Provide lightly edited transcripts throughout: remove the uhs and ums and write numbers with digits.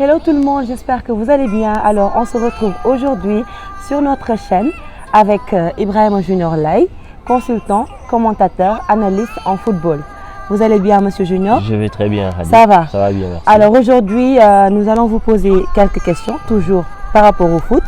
Hello tout le monde, j'espère que vous allez bien. Alors on se retrouve aujourd'hui sur notre chaîne avec Ibrahima Junior Laye, consultant, commentateur, analyste en football. Vous allez bien Monsieur Junior? Je vais très bien, Hadi. Ça va? Ça va bien, merci. Alors aujourd'hui, nous allons vous poser quelques questions, toujours par rapport au foot.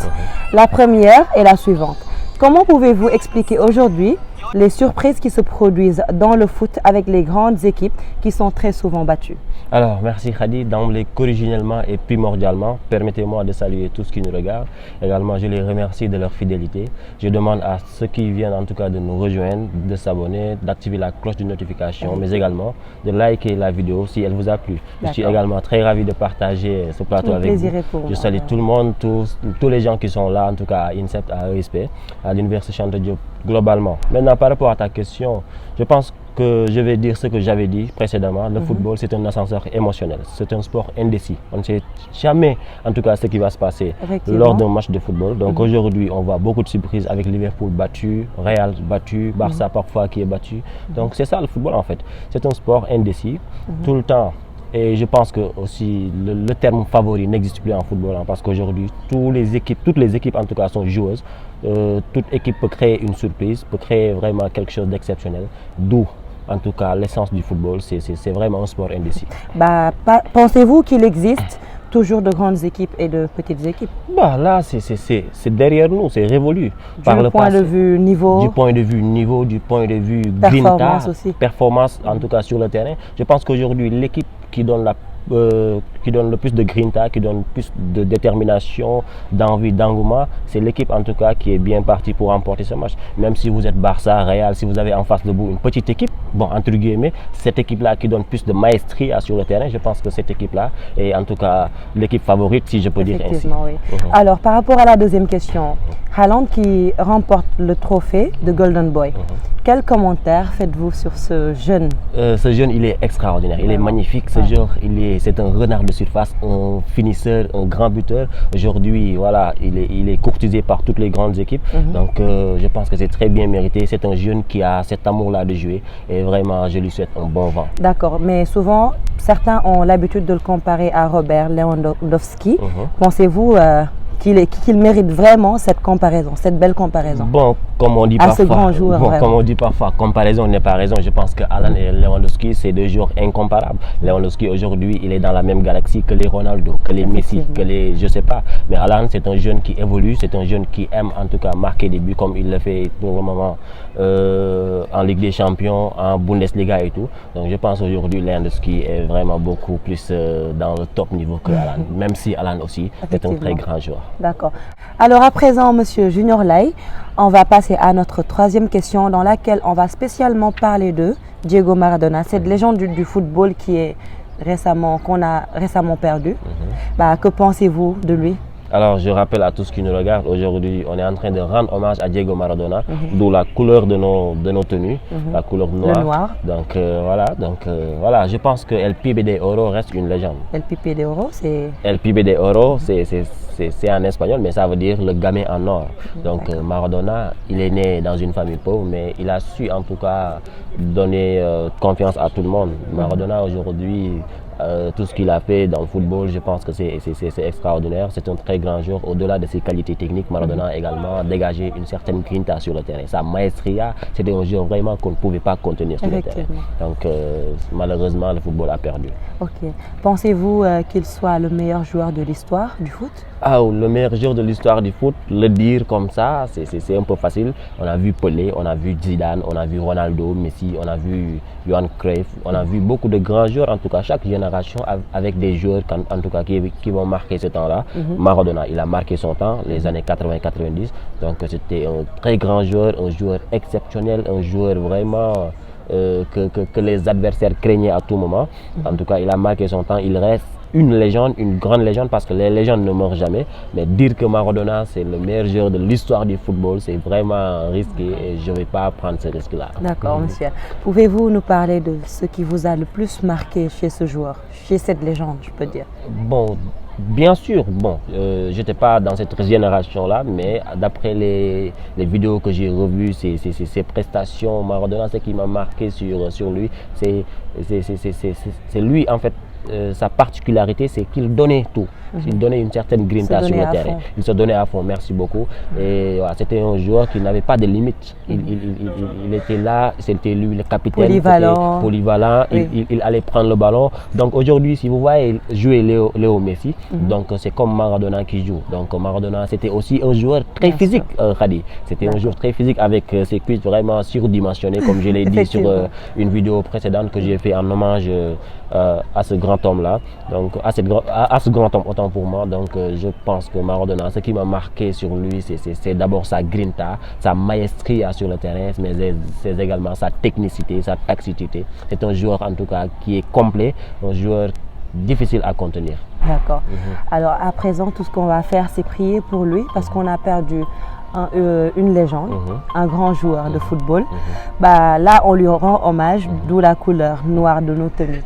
La première est la suivante. Comment pouvez-vous expliquer aujourd'hui les surprises qui se produisent dans le foot avec les grandes équipes qui sont très souvent battues? Alors, merci Khadi. D'emblée, originellement et primordialement, permettez-moi de saluer tous qui nous regardent. Également, je les remercie de leur fidélité. Je demande à ceux qui viennent en tout cas de nous rejoindre, de s'abonner, d'activer la cloche de notification, mais également de liker la vidéo si elle vous a plu. Je suis également très ravi de partager ce plateau avec vous. Je salue tout le monde, tous les gens qui sont là, en tout cas à INSEP, à ESP, à l'Université Cheikh Anta Diop globalement. Maintenant, par rapport à ta question, je pense que je vais dire ce que j'avais dit précédemment. Le football, c'est un ascenseur émotionnel. C'est un sport indécis. On ne sait jamais, en tout cas, ce qui va se passer lors d'un match de football. Donc aujourd'hui, on voit beaucoup de surprises avec Liverpool battu, Real battu, Barça parfois qui est battu. Donc c'est ça le football en fait. C'est un sport indécis. Tout le temps. Et je pense que aussi le terme favori n'existe plus en football parce qu'aujourd'hui, toutes les équipes en tout cas sont joueuses. Toute équipe peut créer une surprise, peut créer vraiment quelque chose d'exceptionnel. D'où, en tout cas, l'essence du football, c'est vraiment un sport indécis. Pensez-vous qu'il existe toujours de grandes équipes et de petites équipes? Là, c'est derrière nous, c'est révolu. Du point de vue niveau, du point de vue grinta, performance en tout cas sur le terrain. Je pense qu'aujourd'hui, l'équipe qui donne le plus de grinta, qui donne plus de détermination, d'envie, d'engouement, c'est l'équipe en tout cas qui est bien partie pour remporter ce match. Même si vous êtes Barça, Real, si vous avez en face de vous une petite équipe, bon entre guillemets, cette équipe-là qui donne plus de maestria sur le terrain, je pense que cette équipe-là est en tout cas l'équipe favorite, si je peux dire ainsi. Oui. Alors par rapport à la deuxième question, Haaland qui remporte le trophée de Golden Boy. Quel commentaire faites-vous sur ce jeune? Ce jeune, il est extraordinaire, il est magnifique. Ce jeune, c'est un renard de surface, un finisseur, un grand buteur. Aujourd'hui, voilà, il est courtisé par toutes les grandes équipes. Donc, je pense que c'est très bien mérité. C'est un jeune qui a cet amour-là de jouer. Et vraiment, je lui souhaite un bon vent. D'accord, mais souvent, certains ont l'habitude de le comparer à Robert Lewandowski. Pensez-vous qu'il mérite vraiment cette comparaison, cette belle comparaison? Bon, comme on dit parfois, comparaison n'est pas raison. Je pense que Haaland et Lewandowski, c'est deux joueurs incomparables. Lewandowski aujourd'hui, il est dans la même galaxie que les Ronaldo, que les Messi, que les je sais pas. Mais Haaland, c'est un jeune qui évolue, c'est un jeune qui aime en tout cas marquer des buts comme il le fait pour le moment en Ligue des Champions, en Bundesliga et tout. Donc je pense aujourd'hui Lewandowski est vraiment beaucoup plus dans le top niveau que Haaland, même si Haaland aussi est un très grand joueur. D'accord. Alors à présent, Monsieur Junior Laye, on va passer à notre troisième question dans laquelle on va spécialement parler de Diego Maradona, cette légende du football qu'on a récemment perdu. Que pensez-vous de lui? Alors, je rappelle à tous qui nous regardent, aujourd'hui, on est en train de rendre hommage à Diego Maradona, d'où la couleur de nos tenues, la couleur noire. Donc, voilà, je pense que El Pibe de Oro reste une légende. El Pibe de Oro, c'est... El Pibe de Oro, c'est en espagnol, mais ça veut dire le gamin en or. Donc, Maradona, il est né dans une famille pauvre, mais il a su en tout cas donner confiance à tout le monde. Maradona, aujourd'hui... tout ce qu'il a fait dans le football, je pense que c'est extraordinaire. C'est un très grand joueur. Au-delà de ses qualités techniques, Maradona a également dégagé une certaine grinta sur le terrain. Sa maestria, c'était un joueur vraiment qu'on ne pouvait pas contenir sur le terrain. Donc malheureusement, le football a perdu. Ok. Pensez-vous qu'il soit le meilleur joueur de l'histoire du foot? Le meilleur joueur de l'histoire du foot, le dire comme ça, c'est un peu facile. On a vu Pelé, on a vu Zidane, on a vu Ronaldo, Messi, on a vu Johan Cruyff, on a vu beaucoup de grands joueurs, en tout cas chaque génération avec des joueurs en tout cas qui vont marquer ce temps-là. Maradona, il a marqué son temps, les années 80-90, donc c'était un très grand joueur, un joueur exceptionnel, un joueur vraiment que les adversaires craignaient à tout moment. En tout cas, il a marqué son temps, il reste une légende, une grande légende, parce que les légendes ne meurent jamais. Mais dire que Maradona c'est le meilleur joueur de l'histoire du football, c'est vraiment risqué et je ne vais pas prendre ce risque-là. D'accord, monsieur. Pouvez-vous nous parler de ce qui vous a le plus marqué chez ce joueur, chez cette légende, je peux dire? Bon, bien sûr, je n'étais pas dans cette génération-là, mais d'après les vidéos que j'ai revues, ses prestations, Maradona, ce qui m'a marqué sur lui, c'est lui en fait. sa particularité, c'est qu'il donnait tout. Il donnait une certaine grinta sur le terrain. Il se donnait à fond, merci beaucoup. Et voilà, c'était un joueur qui n'avait pas de limite. Il était là, c'était lui le capitaine. Polyvalent. Il allait prendre le ballon. Donc aujourd'hui, si vous voyez jouer Léo Messi, donc c'est comme Maradona qui joue. Donc Maradona, c'était aussi un joueur très physique, Khady. C'était un joueur très physique avec ses cuisses vraiment surdimensionnées, comme je l'ai dit sur une vidéo précédente que j'ai fait en hommage à ce grand homme-là. Donc à ce grand homme, autant pour moi. Donc je pense que Maradona, ce qui m'a marqué sur lui, c'est d'abord sa grinta, sa maestria sur le terrain, mais c'est également sa technicité, sa taxité. C'est un joueur en tout cas qui est complet, un joueur difficile à contenir. D'accord. Alors à présent, tout ce qu'on va faire, c'est prier pour lui parce qu'on a perdu une légende, un grand joueur de football. Bah, là, on lui rend hommage, d'où la couleur noire de nos tenues.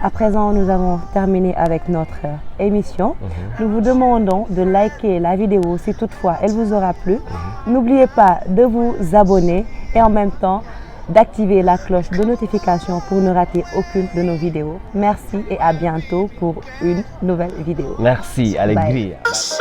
À présent, nous avons terminé avec notre émission. Nous vous demandons de liker la vidéo si toutefois elle vous aura plu. N'oubliez pas de vous abonner et en même temps d'activer la cloche de notification pour ne rater aucune de nos vidéos. Merci et à bientôt pour une nouvelle vidéo. Merci, Alegria. Bye.